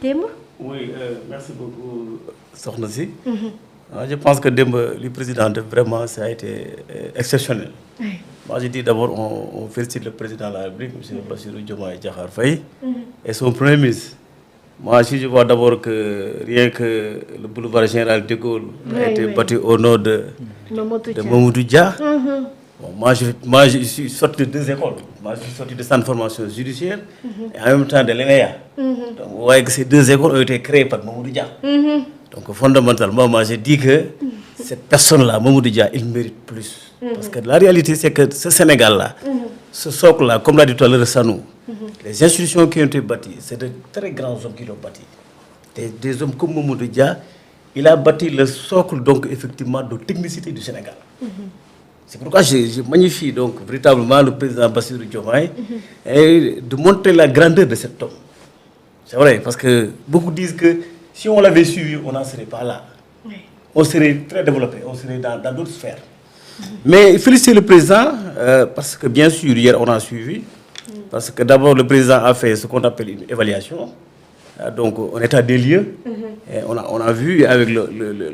Oui, merci beaucoup, Sornasi. Je pense que le président, vraiment, ça a été exceptionnel. Oui. Moi, je dis d'abord, on félicite le président de la République, M. Bassirou Diomaye Diakhar Faye, et son premier ministre. Moi, si je vois d'abord que rien que le boulevard Général de Gaulle a été battu au nom de Mamoudou Dia. Bon, moi, je suis sorti de 2 écoles. Moi, je suis sorti de centre de formation judiciaire et en même temps de l'ENEA. Donc, vous voyez que ces 2 écoles ont été créées par Mamoudou Dia. Donc, fondamentalement, moi, je dis que cette personne-là, Mamoudou Dia, il mérite plus. Parce que la réalité, c'est que ce Sénégal-là, ce socle-là, comme l'a dit tout à l'heure Sanou, les institutions qui ont été bâties, c'est de très grands hommes qui l'ont bâti. Des hommes comme Mamoudou Dia, il a bâti le socle, donc, effectivement, de technicité du Sénégal. C'est pourquoi je magnifie donc véritablement le président Bassirou Diomaye et de montrer la grandeur de cet homme. C'est vrai, parce que beaucoup disent que si on l'avait suivi, on n'en serait pas là. Oui. On serait très développé, on serait dans d'autres sphères. Mais féliciter le président, parce que bien sûr, hier on a suivi, parce que d'abord le président a fait ce qu'on appelle une évaluation, donc en état des lieux. Et on a vu avec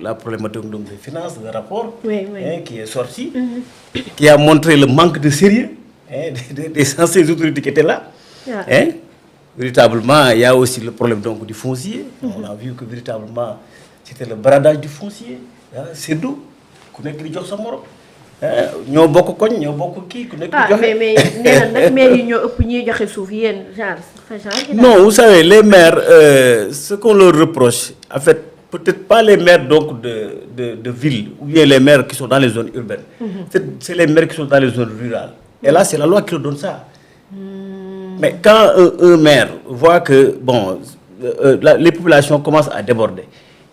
la problématique des finances, le rapport qui est sorti, qui a montré le manque de sérieux des anciennes autorités qui étaient là. Véritablement, il y a aussi le problème donc, du foncier. On a vu que véritablement, c'était le bradage du foncier. C'est d'où qu'on est qui sa morom. ñoo bokk koñ ñoo bokk kii ku nekk joxe mais nee na nag maire yi ñoo ëpp ñuy joxe suuf yéen genre. Non, vous savez, les maires, ce qu'on leur reproche, en fait, peut-être pas les maires donc de ville, ou bien les maires qui sont dans les zones urbaines. C'est les maires qui sont dans les zones rurales. Et là, c'est la loi qui leur donne ça. Mais quand un maire voit que, bon, les populations commencent à déborder,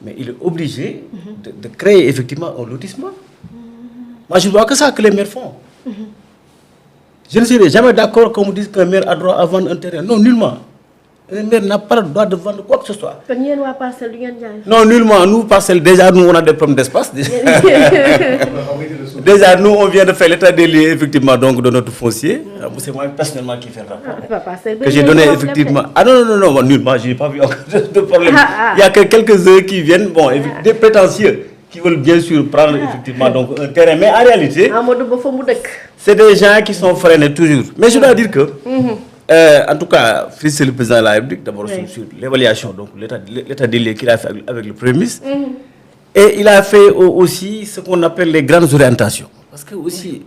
mais il est obligé de créer effectivement un lotissement. Moi, je ne vois que ça que les maires font. Je ne serai jamais d'accord qu'on me dise qu'un maire a droit à vendre un terrain. Non, nullement. Un maire n'a pas le droit de vendre quoi que ce soit. Non, nullement. Nous, parcelles, déjà, nous, on a des problèmes d'espace. Déjà, nous, on vient de faire l'état des lieux, effectivement, donc, de notre foncier. C'est moi, personnellement, qui fait le rapport. Que j'ai donné, effectivement. Ah non, nullement, je n'ai pas vu encore de problème. Il y a que quelques-uns qui viennent, bon, des prétentieux, qui veulent bien sûr prendre, effectivement, donc, un terrain. Mais en réalité, c'est des gens qui sont freinés toujours. Mais je dois dire que, en tout cas, c'est le président de la République, d'abord sur l'évaluation, donc l'état des lieux qu'il a fait avec le Premier ministre. Et il a fait aussi ce qu'on appelle les grandes orientations. Parce que aussi,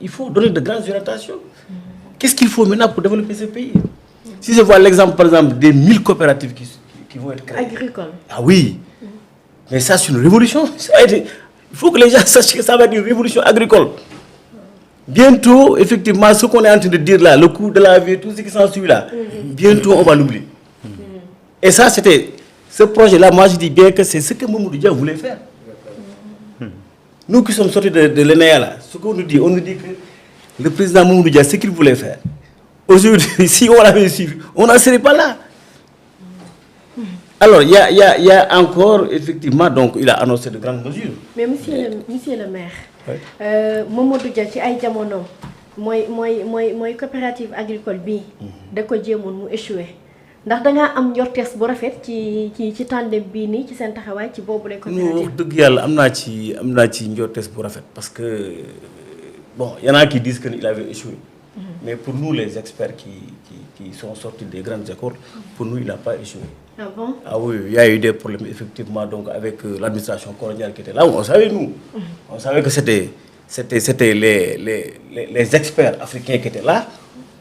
il faut donner de grandes orientations. Qu'est-ce qu'il faut maintenant pour développer ce pays? Si je vois l'exemple, par exemple, des 1000 coopératives qui vont être créées. Agricoles. Ah oui. Mais ça, c'est une révolution. Il faut que les gens sachent que ça va être une révolution agricole. Bientôt, effectivement, ce qu'on est en train de dire là, le coût de la vie, tout ce qui s'ensuit là, bientôt on va l'oublier. Et ça, c'était ce projet-là, moi je dis bien que c'est ce que Mamoudou Dia voulait faire. Nous qui sommes sortis de l'ENEA là, ce qu'on nous dit que le président Mamoudou Dia, ce qu'il voulait faire. Aujourd'hui, si on l'avait suivi, on n'en serait pas là. Alors, il y a encore, effectivement, donc il a annoncé de grandes mesures. Mais monsieur le maire, Mamoudou Dia ci ay jamono mooy coopérative agricole bi da ko jéemoon mu échoué ndax da nga am njortees bu rafet ci tandem bii nii ci seen taxawaay ci boobu lay coopérative. wax dëgg yàlla am naa ci njortees bu rafet parce que bon y en a qui disent qu'il avait échoué. Mais pour nous les experts qui sont sortis des grandes écoles, pour nous il n'a pas échoué. Ah bon? Ah oui, il y a eu des problèmes effectivement donc avec l'administration coloniale qui était là. On savait nous, on savait que c'était les experts africains qui étaient là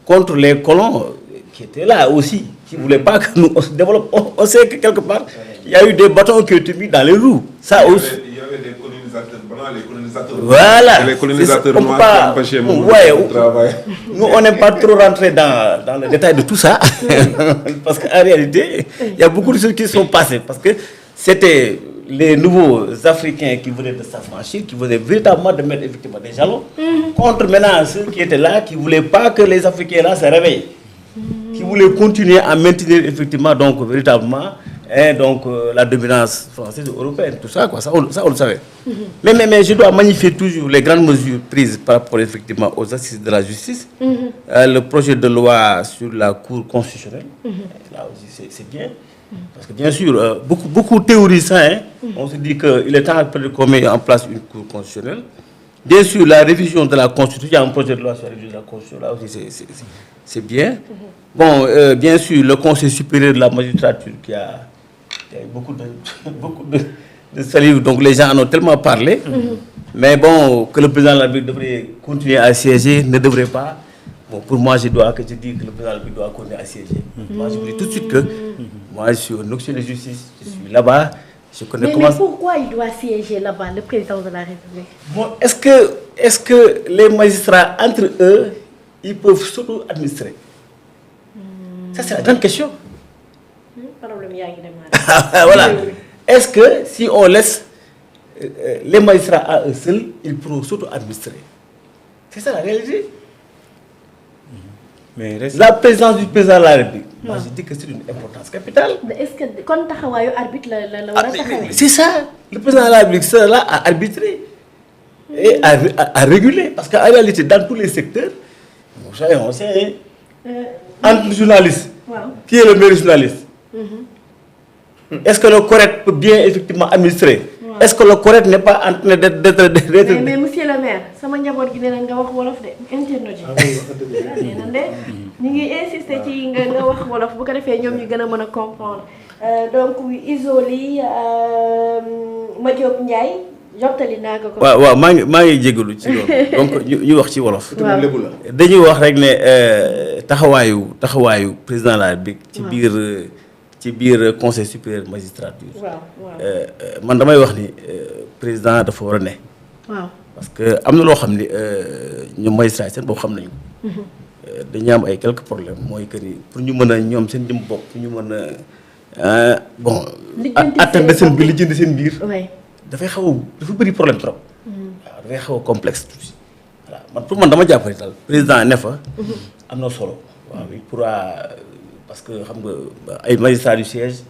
contre les colons qui étaient là aussi, qui ne voulaient pas que nous on se développe. On sait que quelque part, il y a eu des bâtons qui ont été mis dans les roues. Ça aussi. Il y avait des colonisateurs blancs, les colonisateurs voilà. Les colonisateurs noirs qui empêchaient mon travail. Nous, on n'aime pas trop rentrer dans le détail de tout ça. Parce qu'en réalité, il y a beaucoup de choses qui sont passées. Parce que c'était les nouveaux Africains qui venaient de s'affranchir, qui venaient véritablement de mettre effectivement des jalons, contre maintenant ceux qui étaient là, qui ne voulaient pas que les Africains là se réveillent, qui voulaient continuer à maintenir effectivement donc véritablement donc la dominance française européenne, tout ça quoi, ça on le savait. Mais je dois magnifier toujours les grandes mesures prises par rapport effectivement aux assises de la justice, le projet de loi sur la Cour constitutionnelle, là aussi c'est bien. Parce que bien sûr, beaucoup théorisent, hein, on se dit qu'il est temps qu'on mette en place une cour constitutionnelle. Bien sûr, la révision de la Constitution, il y a un projet de loi sur la révision de la Constitution, là aussi c'est bien. Bon, bien sûr, le Conseil supérieur de la magistrature qui a beaucoup de salive, donc les gens en ont tellement parlé. Mais bon, que le président de la République devrait continuer à siéger, ne devrait pas. Bon, pour moi, je dis que le président de la République doit continuer à siéger. Moi, je vous dis tout de suite que moi, je suis un officier de justice, je suis là-bas. Mais pourquoi il doit siéger là-bas, le président de la République? Bon, est-ce que les magistrats, entre eux, ils peuvent s'auto-administrer? Ça, c'est la grande question. Voilà. Est-ce que si on laisse les magistrats à eux seuls, ils pourront s'auto-administrer? C'est ça la réalité. Mais la présence du président de la République, moi je dis que c'est une importance capitale. Est-ce que quand tu as arbitre c'est ça, le président de la République sera là à arbitrer et à réguler. Parce qu'en réalité, dans tous les secteurs, on sait, entre le journaliste, qui est le meilleur journaliste? Est-ce que le correct peut bien effectivement administrer? Est-ce que le correct n'est pas en train d'être... Mais monsieur le maire, sama njaboot gi nee na nga wax wolof de internet yi. nee na de ñu ngi insister ci nga wax wolof bu ko defee ñoom ñu gën a mën a comprendre. Donc Isoli Madiop Ndiaye jottali naa ko. waaw maa ngi jégalu ci loolu. donc ñu wax ci wolof. dañuy wax rek ne taxawaayu président de la République ci biir conseil supérieur de magistrature. man damay wax ni président dafa war a ne. parce que am na loo xam ni ñoom magistrat seen bopp xam nañu ko. dañuy am ay quelques problèmes mooy que ni pour ñu mën a ñoom seen jëm bopp pour ñu mën a bon. attendre seen biir lijjanti seen biir. dafay dafa bëri problème trop. waaw dafay xaw a complexe tuuti. voilà man pour man dama jàpp ni daal président ne fa. am na solo. waaw il pourra. Parce que xam nga ay magistrats du siège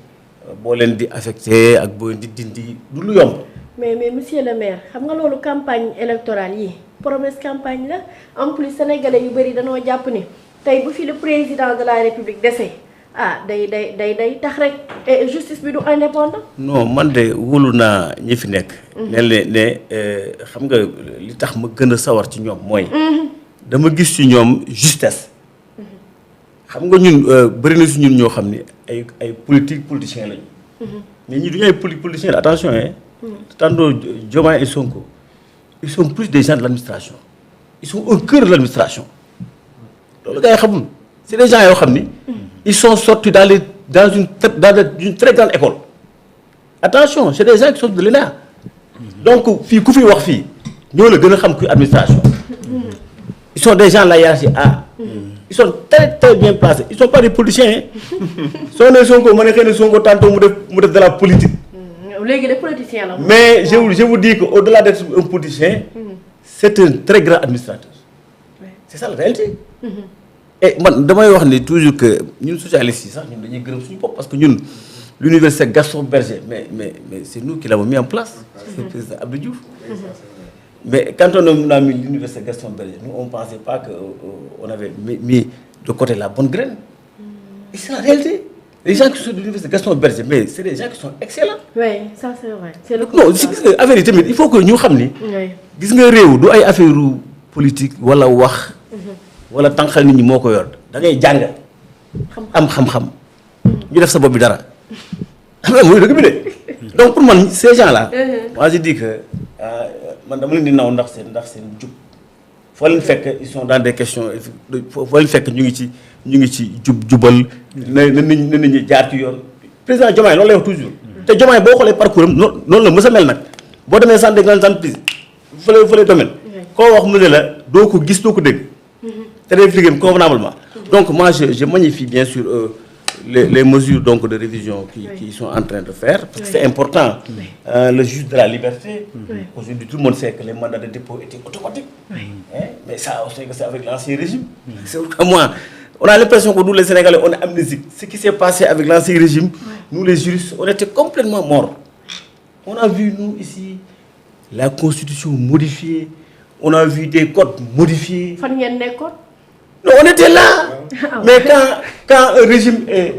boo leen di affecté ak boo leen di dindi du lu yomb. mais monsieur le maire xam nga loolu campagne électorale yi promesse campagne la en plus sénégalais yu bëri dañoo jàpp ni tey bu fi le président de la république dese day tax rek justice bi du indépendant. non man de wóolu naa ñi fi nekk. ne xam nga li tax ma gën a sawar ci ñoom mooy. dama gis ci ñoom justesse. xam nga ñun bëri na si ñun ñoo xam ni ay politiciens lañu. mais ñi duñu ay politiciens attention hein. Tantôt Diomaye et Sonko ils sont plus des gens de l'administration. Ils sont au cœur de l'administration. loolu gars yi xamul c'est des gens yoo xam ni. ils sont sortis dans une très grande école. attention c'est des gens qui sont de l'ENA. donc fii ku fi wax fii ñoo la gën a xam kuy administration. ils sont des gens de la hiérarchie A. Ils sont très très bien placés. Ils ne sont pas des politiciens. Soo ne Sonko ma ne xëy na Sonko tantôt mu def de la politique. léegi des politiciens la. mais je vous dis que au-delà d'être un politicien. c'est un très grand administrateur. c'est ça la réalité. et man damay wax ni toujours que ñun socialistes yi sax ñun dañuy gërëm suñu bopp parce que ñun l'université Gaston Berger mais c'est nous qui l'avons mis en place. c'est le président Abdou Diouf. Mais quand on a mis l'université Gaston Berger, nous on ne pensait pas qu'on avait mis de côté la bonne graine. Et c'est la réalité. Les gens qui sont de l'université Gaston Berger, mais c'est des gens qui sont excellents. Oui, ça c'est vrai. C'est le non, en vérité, il faut que nous sachions. Gis nga réew du ay affaire politique wala wax wala tànqal nit ñi moo ko yor da ngay jàng am xam-xam ñu def sa bopp bi dara mooy dëgg bi de donc pour man ces gens là moi je dis que man dama leen di naw ndax seen jub foo leen fekk ils sont dans des questions foo leen fekk ñu ngi ci jubal na nit ñi jaar ci yoon président Diomaye loolu lay wax toujours te Diomaye boo xoolee parcours am noonu la mës a mel nag boo demee centre des grandes entreprises fële domaine koo wax mu ne la doo ko gis doo ko dégg te day liggéeyam convenablement donc moi je magnifie bien sûr les mesures donc de révision qui sont en train de faire parce que c'est important. Le juge de la liberté. Aujourd'hui tout le monde sait que les mandats de dépôt étaient automatiques. Mais ça on sait que c'est avec l'ancien régime. C'est pourquoi moi on a l'impression que nous les Sénégalais on est amnésiques. Ce qui s'est passé avec l'ancien régime, nous les juristes on était complètement morts. On a vu nous ici la constitution modifiée, on a vu des codes modifiés. Fan ngeen nekkoon? Non, on était là. Mais quand un régime est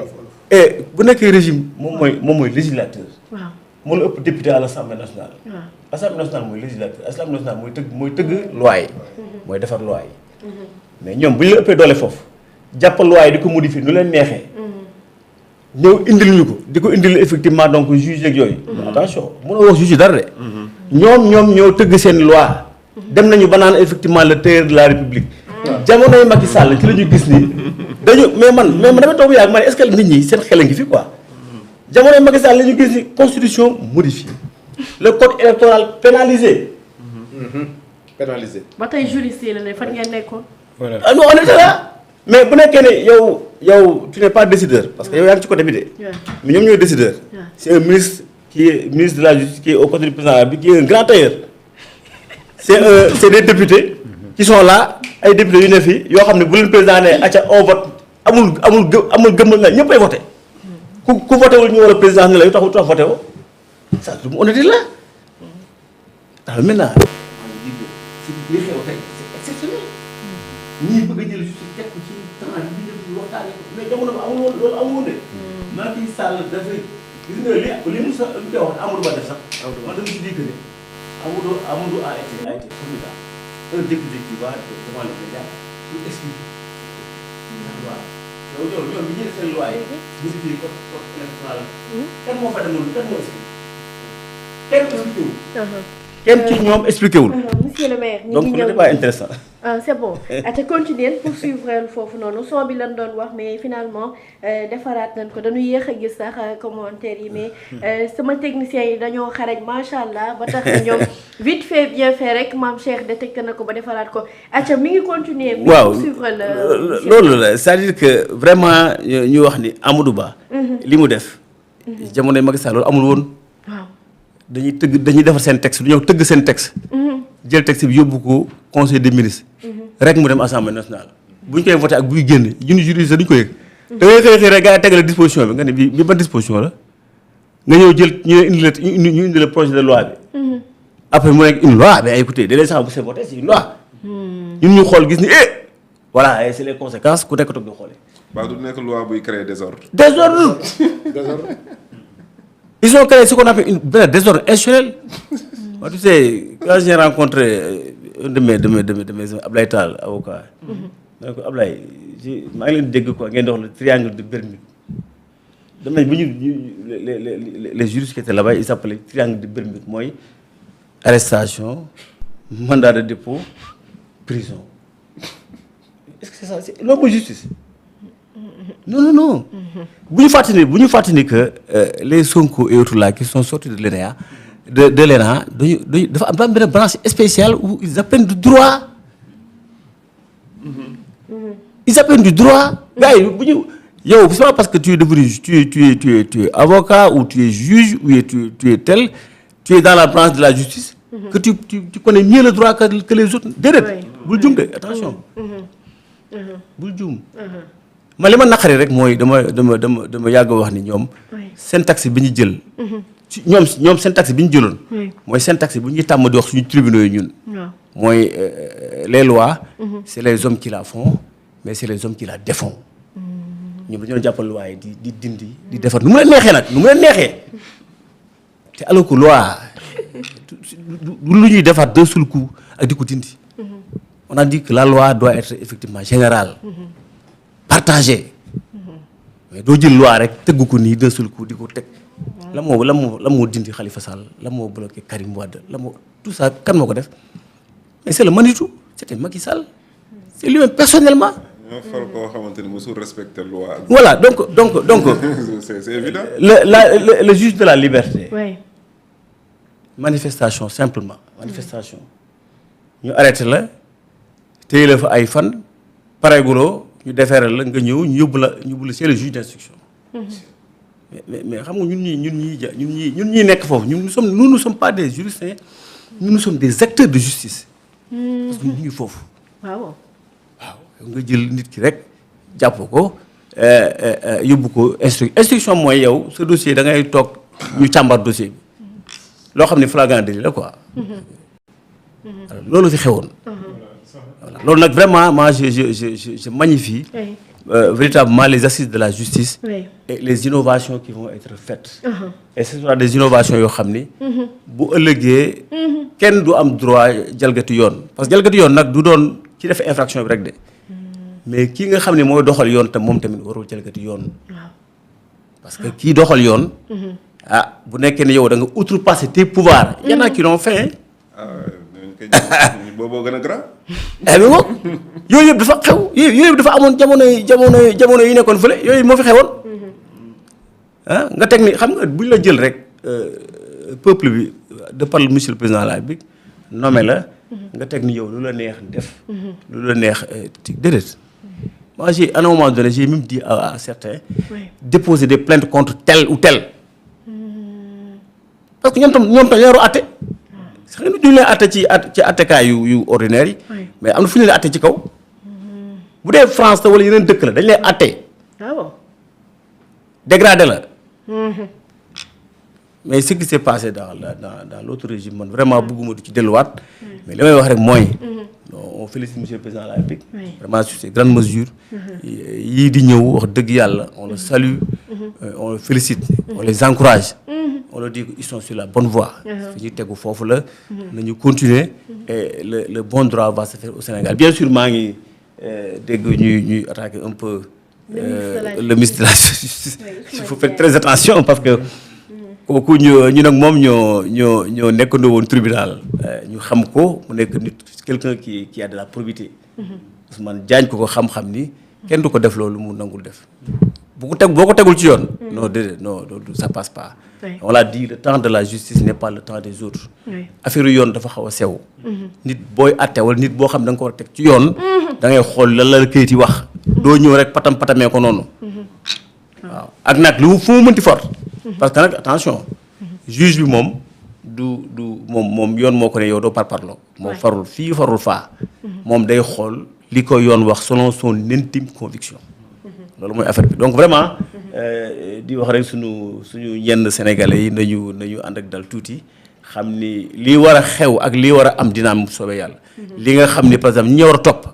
et bu nekkee régime moom mooy législateur. waaw moo la ëpp député à l'Assemblée nationale. waaw Assemblée nationale mooy législateur Assemblée nationale mooy tëgg loi yi. mooy defar loi yi. mais ñoom bu ñu la ëppee doole foofu jàppal loi yi di ko modifier nu leen neexee. ñëw indil ñu ko di ko indil effectivement donc juge ak yooyu. attention mënoo wax juge dara de. ñoom ñoo tëgg seen loi. dem nañu ba naan effectivement le tailleur de la république. jamonoy Macky Sall ci la ñu gis ni dañu mais man dama toog yàgg ma ne est-ce que nit ñi seen xel a ngi fi quoi. jamonoy Macky Sall la ñu gis ni constitution modifiée le code électoral pénalisé. pénalisé. ba tey juriste yi la ne fan ngeen nekkoon. ah non on était là mais bu nekkee ne yow tu n'es pas décideur parce que yow yaa ngi ci côté bi de. mais ñoom ñooy décideur. c'est un ministre qui est ministre de la justice qui est au côté du président bi qui est un grand tailleur. c'est des députés qui sont là ay députés yu ne fii yoo xam ne bu leen président ne acca on vote amul gëm la ñëpp ay voté ku voté wul ñu war a président ne la yu tax voté woo ça du mu honnêteté la daal maintenant li xew tey c'est exceptionnel ñii bëgg a jël si teg ko ci temps bi ñu waxtaanee ko mais jamono ba amul woon loolu amul woon de Macky Sall dafay gis nga li mu sa lu koy wax Amadou Ba def sax man dama si di que ne Amadou a été formidable un député qui va devant le média pour expliquer waaw ñoom bi ñu seen loi yi modifié code électoral kan moo fa demoon kan moo expliqué kenn ci ñoom expliqué wul. monsieur le maire ñu donc ngi le débat est intéressant. c'est bon ate continuer poursuivre foofu noonu son bi lan doon wax mais finalement defaraat nañ ko dañu yéex a gis sax commentaire yi mais sama technicien yi dañoo xarañ macha allah ba tax na ñoom vite fait bien fait rek maam Cheikh détecté na ko ba defaraat ko ate mi ngi continuer. waaw poursuivre loolu la c'est-à-dire que vraiment ñu wax ni Amadou Ba. li mu def. jamonoy Macky Sall loolu amul woon. waaw dañuy defar seen texte du ñëw tëgg seen texte. jël texte bi yóbbu ko conseil des ministres. rek mu dem assemblée nationale. bu ñu koy voté ak buy génn ñun juriste duñ ko yëg. da ngay xëy rek gars yi tegal disposition bi nga ne bii ban disposition la nga ñëw jël ñu indi le projet de loi bi. après mu nekk une loi mais écoutez dès l'instant bu c'est voté c'est une loi. ñun ñu xool gis ni voilà et c'est les conséquences ku nekk toog di xoolee. ba du nekk loi buy créer désordre. désordre. Ils ont créé ce qu'on appelle un désordre institutionnel. Tu sais, quand j'ai rencontré un de mes Ablaye Tall, avocat, donc Ablaye, je m'ai dit que le triangle de Bermude. Les juristes qui étaient là-bas, ils s'appelaient triangle de Bermude. Moi, arrestation, mandat de dépôt, prison. Est-ce que c'est ça? C'est l'homme de justice. Non. Bu ñu fàttali que les Sonko et autres là qui sont sortis de l'ENA de l'ENA dafa am benn branche spéciale où ils apprennent du droit. Ils apprennent du droit. Gars yi bu ñu yow c'est pas parce que tu es devenu tu es avocat ou tu es juge ou tu es tel, tu es dans la branche de la justice que tu connais mieux le droit que les autres. Déedéet bul juum de attention. Bul juum. ma li ma naqari rek mooy dama yàgg wax ni ñoom seen taxi bi ñu jël ci ñoom seen taxi bi ñu jëloon mooy seen taxi bu ñuy tàmm di wax suñu tribunaux yi ñun mooy les lois c'est les hommes qui la font mais c'est les hommes qui la défont ñoom dañoo jàppal loi yi di dindi di defar nu mu leen neexee nag nu mu leen neexee te alors que loi du lu ñuy defar d'un seul coup ak di ko dindi on a dit que la loi doit être effectivement générale partagé mais doo jël loi rek tëgg ko nii d'un seul coup di ko teg la moo dindi Khalifa Sall la moo bloqué Karim Wade tout ça kan moo ko def mais c'est le Manitou c'était Macky Sall c'est lui-même personnellement. ñoo far koo xamante ni mosul respecter loi. voilà donc c'est évident. le juge de la liberté. oui. manifestation simplement manifestation ñu arrêté la téye la fa ay fan pareeguloo ñu defeeral la nga ñëw ñu yóbbu la c'est le juge d'instruction. mais xam nga ñun ñii nekk foofu nous ne sommes pas des juristes, nous sommes des acteurs de justice. parce que ñu ngi foofu. waaw nga jël nit ki rek jàpp ko yóbbu ko instruction mooy yow sa dossier da ngay toog ñu càmbar dossier bi loo xam ne flagrant délit la quoi. loolu fi xewoon. voilà loolu nag vraiment moi je magnifie véritablement les assises de la justice Oui. et les innovations qui vont être faites. Et ce sera des innovations yoo xam ni bu ëllëgee kenn du am droit jalgati yoon parce que jalgati yoon nag du doon ci def infraction bi rek de mais kii nga xam ne mooy doxal yoon tam moom tamit warul jalgati yoon parce que kii doxal yoon ah bu nekkee ne yow da nga outrepasser tes pouvoirs y en a qui l'ont fait booboo gën a grave. bi moom yooyu yëpp dafa xew yooyu yëpp dafa amoon jamono yi nekkoon fële yooyu moo fi xewoon ah nga teg ni xam nga buñ la jël rek peuple bi de par monsieur le président de la République nommé la nga teg ni yow lu la neex def lu la neex déedéet moi j'ai à un moment donné j'ai même dit à certains déposer des plaintes contre tel ou tel parce que ñoom tam ñoo war a atte xëy na duñu leen atte ci attekaay yu ordinaire yi mais am na fu ñu leen atte ci kaw bu dee France wala yeneen dëkk la dañ lay atte dégradé la mais ce qui s'est passé dans l'autre régime man vraiment bëgguma du ci delluwaat mais li may wax rek mooy on félicite monsieur le président de la République vraiment sur ces grandes mesures yii di ñëw wax dëgg yàlla on le salue on le félicite on les encourage on leur dit qu'ils sont sur la bonne voie fi ñu tegu foofu la nañu continuer et le bon droit va se faire au Sénégal bien sûr maa ngi dégg ñuy attaquer un peu le ministre de la Justice il faut faire très attention parce que kooku ñu nag moom ñoo nekkandoo woon tribunal ñu xam ko mu nekk nit quelqu'un qui a de la probité Ousmane Diagne ko xam-xam ni kenn du ko def loolu mu nangul def boo ko tegul ci yoon non déedéet non ça passe pas on l'a dit le temps de la justice n'est pas le temps des autres affaire yoon dafa xaw a sew nit booy atte wala nit boo xam da nga ko war a teg ci yoon da ngay xool lan la kayit yi wax doo ñëw rek patamee ko noonu waaw ak nag lu fu mu mënti fort parce que nag attention juge bi moom du moom yoon moo ko ne yow doo parparloo moom farul fii farul faa moom day xool li ko yoon wax selon son intime conviction loolu mooy affaire bi donc vraiment di wax rek suñu yenn sénégalais yi nañu ànd ak dal tuuti xam ni lii war a xew ak lii war a am dina am soobee yàlla li nga xam ni par exemple ñi war a topp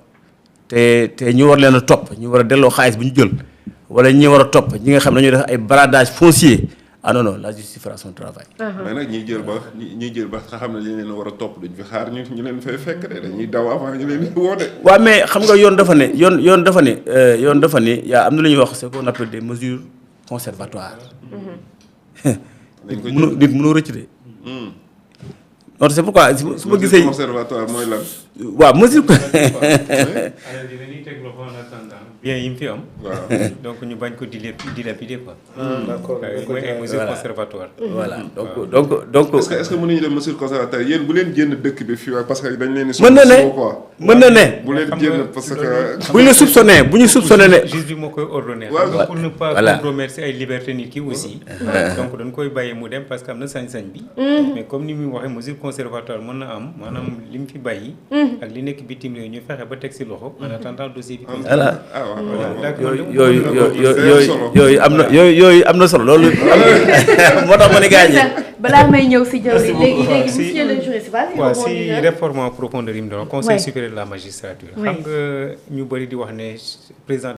te ñu war leen a topp ñu war a delloo xaalis bu ñu jël wala ñi war a topp ñi nga xam ne dañuy def ay bradage foncier ah non la justice fera son travail. mais nag ñiy jël ba xam ne li leen war a topp duñ fi xaar ñu leen fay fekk de dañuy daw avant ñu leen di woote. waaw mais xam nga yoon dafa ne yoon dafa ne yaa am na lu ñuy wax ce qu'on appelle des mesures conservatoires. nit mënoo rëcc de. non c'est pourquoi su ma gisee. conservatoire mooy lan. waaw mesure. bien yi mu fi am. donc ñu bañ ko dilapider quoi. d'accord mooy ay mesures conservatoires. voilà donc. est-ce que mënuñu def mesure conservatoire yéen bu leen génn dëkk bi fii parce que dañ leen di. mën na ne mën na ne. bu leen génn parce que. bu ñu soupçonné ne. juge bi moo koy ordonné. waaw pour ne pas compromettre ay liberté nit ki aussi. donc dañ koy bàyyi mu dem parce que am na sañ-sañ bi. mais comme ni muy waxee mesure conservatoire mën na am maanaam li mu fi bàyyi. ak li nekk bitim réew ñu fexe ba teg si loxo. en attendant dossier bi. voilà yooyu am na solo loolu. moo tax ma ne gars yi. balaa may ñëw si jaww ji léegi monsieur le juriste. waaw si réforme en profondeur yi mu doon conseil supérieur de la magistrature. xam nga ñu bëri di wax ne président.